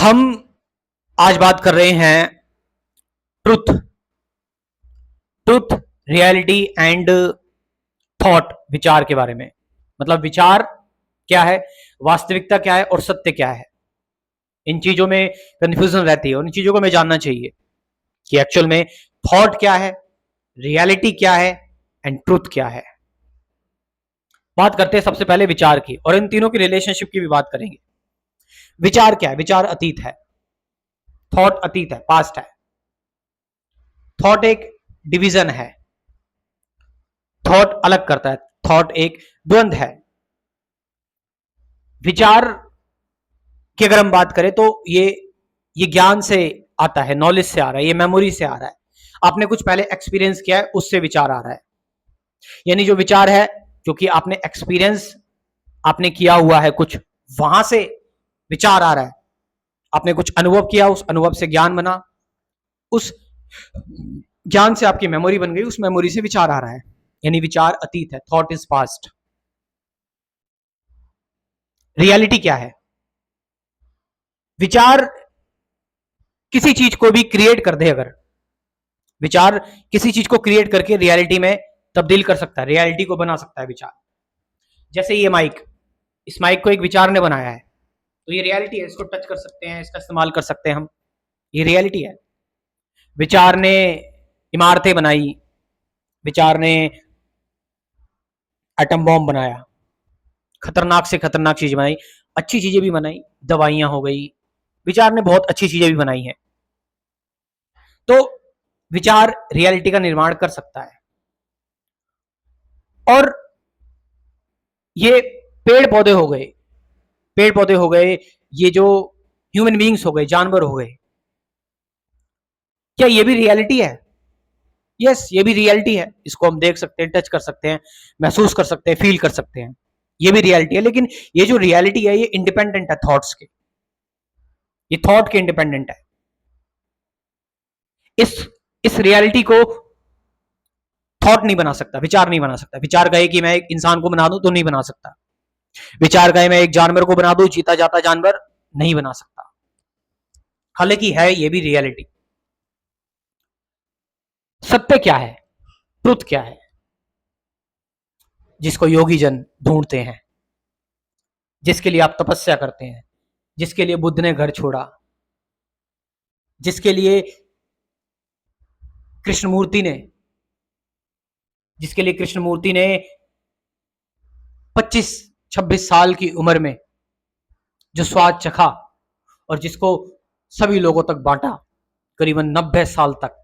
हम आज बात कर रहे हैं truth truth reality and thought, विचार के बारे में। मतलब विचार क्या है, वास्तविकता क्या है और सत्य क्या है। इन चीजों में कंफ्यूजन रहती है और इन चीजों को हमें जानना चाहिए कि एक्चुअल में थॉट क्या है, रियलिटी क्या है एंड ट्रुथ क्या है। बात करते हैं सबसे पहले विचार की और इन तीनों की रिलेशनशिप की भी बात करेंगे। विचार क्या है? विचार अतीत है, थॉट अतीत है, पास्ट है। थॉट एक डिवीजन है, थॉट अलग करता है, थॉट एक द्वंद है। विचार की अगर हम बात करें तो ये ज्ञान से आता है, नॉलेज से आ रहा है, ये मेमोरी से आ रहा है। आपने कुछ पहले एक्सपीरियंस किया है, उससे विचार आ रहा है। यानी जो विचार है, क्योंकि आपने एक्सपीरियंस आपने किया हुआ है कुछ, वहां से विचार आ रहा है। आपने कुछ अनुभव किया, उस अनुभव से ज्ञान बना, उस ज्ञान से आपकी मेमोरी बन गई, उस मेमोरी से विचार आ रहा है। यानी विचार अतीत है, थॉट इज पास्ट। रियलिटी क्या है? विचार किसी चीज को भी क्रिएट कर दे, अगर विचार किसी चीज को क्रिएट करके रियलिटी में तब्दील कर सकता है, रियलिटी को बना सकता है विचार। जैसे ये माइक, इस माइक को एक विचार ने बनाया है, तो ये रियलिटी है, इसको टच कर सकते हैं, इसका इस्तेमाल कर सकते हैं हम, ये रियलिटी है। विचार ने इमारतें बनाई, विचार ने एटम बॉम्ब बनाया, खतरनाक से खतरनाक चीज बनाई, अच्छी चीजें भी बनाई, दवाइयां हो गई, विचार ने बहुत अच्छी चीजें भी बनाई हैं। तो विचार रियलिटी का निर्माण कर सकता है। और ये पेड़ पौधे हो गए, पेड़ पौधे हो गए, ये जो ह्यूमन बींग्स हो गए, जानवर हो गए, क्या ये भी रियलिटी है? यस, ये भी रियलिटी है। इसको हम देख सकते हैं, टच कर सकते हैं, महसूस कर सकते हैं, फील कर सकते हैं, ये भी रियलिटी है। लेकिन ये जो रियलिटी है, ये इंडिपेंडेंट है थॉट्स के, ये थॉट के इंडिपेंडेंट है। इस इस रियलिटी को थॉट नहीं बना सकता, विचार नहीं बना सकता। विचार कहे कि मैं एक इंसान को बना दूं तो नहीं बना सकता। विचार कहे मैं एक जानवर को बना दूं, जीता जाता जानवर, नहीं बना सकता। हालांकि है ये भी रियलिटी। सत्य क्या है, ट्रुथ क्या है, जिसको योगी जन ढूंढते हैं, जिसके लिए आप तपस्या करते हैं, जिसके लिए बुद्ध ने घर छोड़ा, जिसके लिए कृष्णमूर्ति ने जिसके लिए कृष्णमूर्ति ने 25-26 साल की उम्र में जो स्वाद चखा और जिसको सभी लोगों तक बांटा, करीबन 90 साल तक।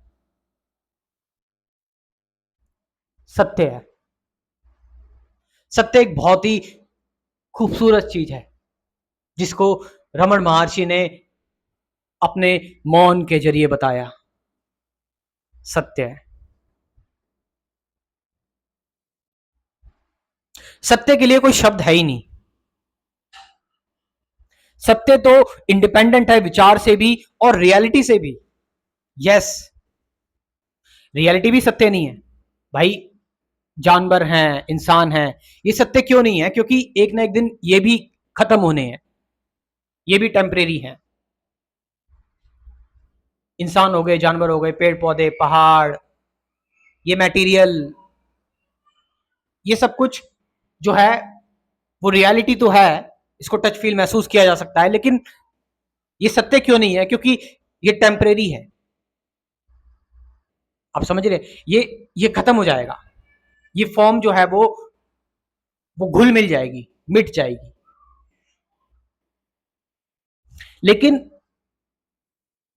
सत्य है। सत्य एक बहुत ही खूबसूरत चीज है, जिसको रमन महर्षि ने अपने मौन के जरिए बताया। सत्य है। सत्य के लिए कोई शब्द है ही नहीं। सत्य तो इंडिपेंडेंट है विचार से भी और रियलिटी से भी। यस, रियलिटी भी सत्य नहीं है भाई। जानवर हैं, इंसान हैं, ये सत्य क्यों नहीं है? क्योंकि एक ना एक दिन ये भी खत्म होने हैं, ये भी टेम्परेरी हैं। इंसान हो गए, जानवर हो गए, पेड़ पौधे, पहाड़, ये मटेरियल, ये सब कुछ जो है वो रियलिटी तो है, इसको टच फील महसूस किया जा सकता है, लेकिन ये सत्य क्यों नहीं है? क्योंकि ये टेम्परेरी है। आप समझ रहे? ये खत्म हो जाएगा, ये फॉर्म जो है वो घुल मिल जाएगी, मिट जाएगी। लेकिन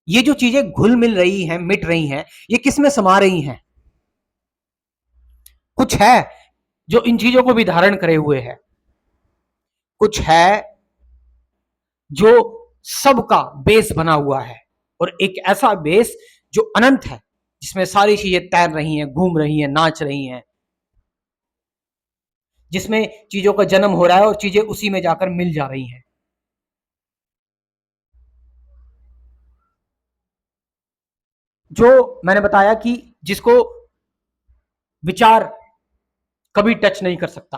ये जो चीजें घुल मिल रही हैं, मिट रही हैं, ये किस में समा रही हैं? कुछ है जो इन चीजों को भी धारण करे हुए है, कुछ है जो सबका बेस बना हुआ है, और एक ऐसा बेस जो अनंत है, जिसमें सारी चीजें तैर रही हैं, घूम रही हैं, नाच रही हैं, जिसमें चीजों का जन्म हो रहा है और चीजें उसी में जाकर मिल जा रही हैं। जो मैंने बताया कि जिसको विचार कभी टच नहीं कर सकता,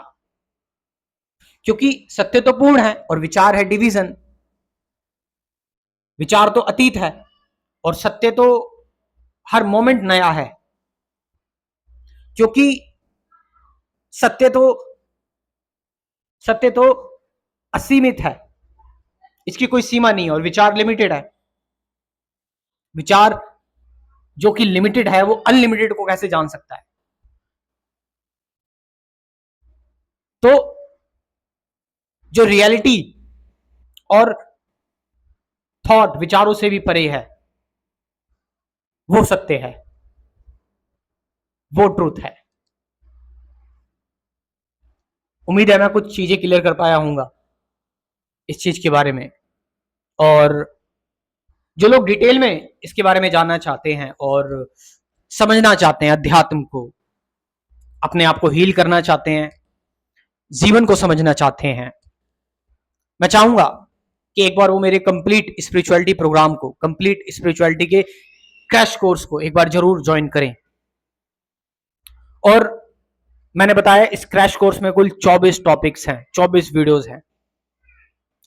क्योंकि सत्य तो पूर्ण है और विचार है डिवीजन। विचार तो अतीत है और सत्य तो हर मोमेंट नया है, क्योंकि सत्य तो असीमित है, इसकी कोई सीमा नहीं है, और विचार लिमिटेड है। विचार जो कि लिमिटेड है वो अनलिमिटेड को कैसे जान सकता है? तो जो रियलिटी और थॉट विचारों से भी परे है, वो सत्य है, वो ट्रूथ है। उम्मीद है मैं कुछ चीजें क्लियर कर पाया हूंगा इस चीज के बारे में। और जो लोग डिटेल में इसके बारे में जानना चाहते हैं और समझना चाहते हैं अध्यात्म को, अपने आप को हील करना चाहते हैं, जीवन को समझना चाहते हैं, मैं चाहूंगा कि एक बार वो मेरे कंप्लीट स्पिरिचुअलिटी प्रोग्राम को, कंप्लीट स्पिरिचुअलिटी के क्रैश कोर्स को एक बार जरूर ज्वाइन करें। और मैंने बताया इस क्रैश कोर्स में कुल 24 टॉपिक्स हैं, 24 वीडियोस हैं,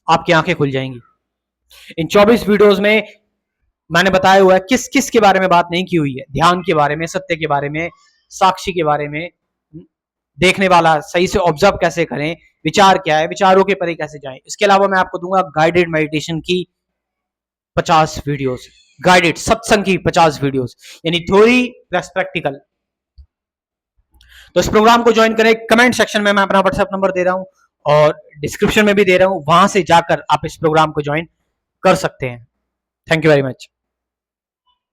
आपकी आंखें खुल जाएंगी। इन 24 वीडियोस में मैंने बताया हुआ है किस किस के बारे में बात नहीं की हुई है। ध्यान के बारे में, सत्य के बारे में, साक्षी के बारे में, देखने वाला सही से ऑब्जर्व कैसे करें, विचार क्या है, विचारों के परे कैसे जाएं। इसके अलावा मैं आपको दूंगा गाइडेड मेडिटेशन की 50 वीडियोस, गाइडेड सत्संग की 50 वीडियोस, यानी थ्योरी प्लस प्रैक्टिकल। तो इस प्रोग्राम को ज्वाइन करें। कमेंट सेक्शन में मैं अपना व्हाट्सएप नंबर दे रहा हूं और डिस्क्रिप्शन में भी दे रहा हूं, वहां से जाकर आप इस प्रोग्राम को ज्वाइन कर सकते हैं। Thank you very much.